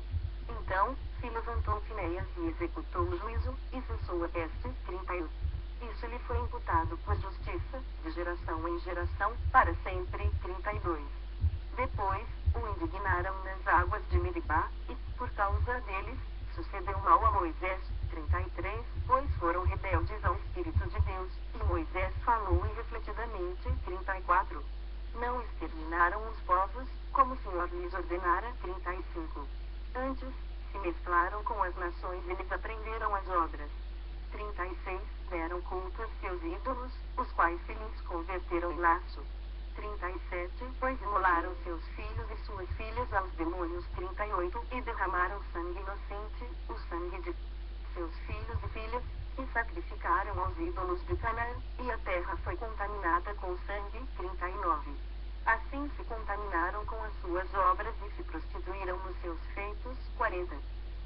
Então, se levantou Finéias e executou o juízo, e cessou a peste. 31. Isso lhe foi imputado por justiça, de geração em geração, para sempre. 32. Depois, o indignaram nas águas de Meribá, e, por causa deles, sucedeu mal a Moisés. 33. Pois foram rebeldes ao Espírito de Deus, e Moisés falou irrefletidamente. 34. Não exterminaram os povos, como o Senhor lhes ordenara. 35. Antes, se mesclaram com as nações e lhes aprenderam as obras. 36. Deram culto a seus ídolos, os quais se lhes converteram em laço. 37. Pois imolaram seus filhos e suas filhas aos demônios. 38. E derramaram sangue inocente, o sangue de seus filhos e filhas, e sacrificaram aos ídolos de Canaã, e a terra foi contaminada com sangue. 39. Assim se contaminaram com as suas obras e se prostituíram nos seus feitos. 40.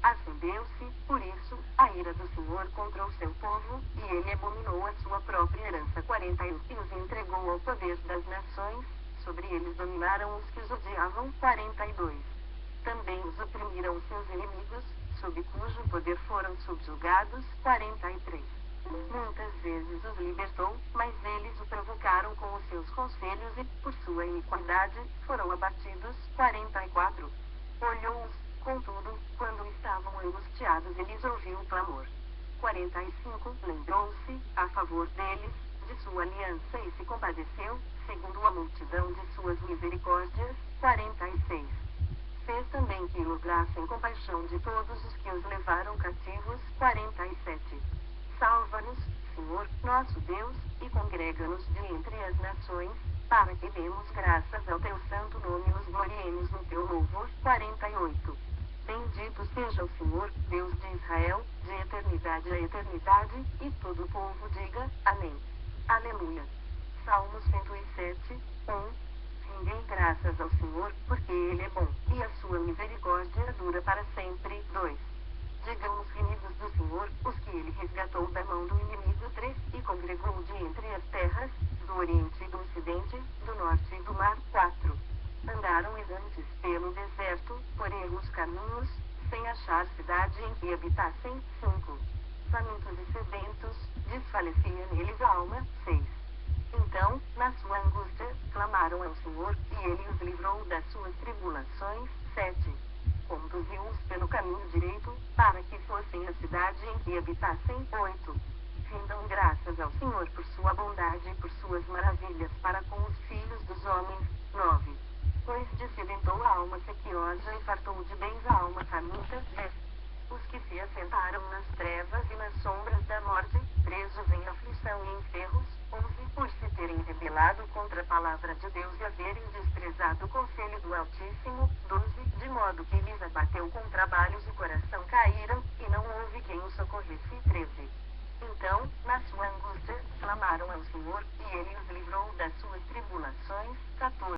Acendeu-se, por isso, a ira do Senhor contra o seu povo, e ele abominou a sua própria herança. 41. E os entregou ao poder das nações, sobre eles dominaram os que os odiavam. 42. Também os oprimiram seus inimigos, sob cujo poder foram subjugados. 43. Muitas vezes os libertou, mas eles o provocaram com os seus conselhos e, por sua iniquidade, foram abatidos. 44. Olhou-os, contudo, quando estavam angustiados e lhes ouviu o clamor. 45. Lembrou-se, a favor deles, de sua aliança e se compadeceu, segundo a multidão de suas misericórdias. 46. Fez também que lograssem compaixão de todos os que os levaram cativos. 47. Salva-nos, Senhor, nosso Deus, e congrega-nos de entre as nações, para que demos graças ao teu santo nome e nos gloriemos no teu louvor. 48. Bendito seja o Senhor, Deus de Israel, de eternidade a eternidade, e todo o povo diga, amém. Aleluia. Salmos 107, 1. Rendei graças ao Senhor, porque Ele é bom, e a sua misericórdia dura para sempre. 2. Digam os remidos do Senhor, os que Ele resgatou da mão do inimigo. 3. E congregou de entre as terras, do oriente e do ocidente, do norte e do mar. 4. Andaram errantes pelo deserto, por ermos caminhos, sem achar cidade em que habitassem. 5. Famintos e sedentos, desfalecia neles a alma. 6. Então, na sua angústia, clamaram ao Senhor, e Ele os livrou das suas tribulações. 7. Conduziu-os pelo caminho direito, para que fossem a cidade em que habitassem. 8. Rendam graças ao Senhor por sua bondade e por suas maravilhas para com os filhos dos homens. 9. Pois dessedentou a alma sequiosa e fartou de bens a alma faminta. 10. Os que se assentaram nas trevas e nas sombras da morte, presos em aflição e enferros. 11. Por se terem rebelado contra a palavra de Deus e haverem desprezado o conselho do Altíssimo. 12. De modo que lhes abateu com trabalhos o coração caíram, e não houve quem os socorresse. 13. Então, na sua angústia, clamaram ao Senhor, e Ele os livrou das suas tribulações.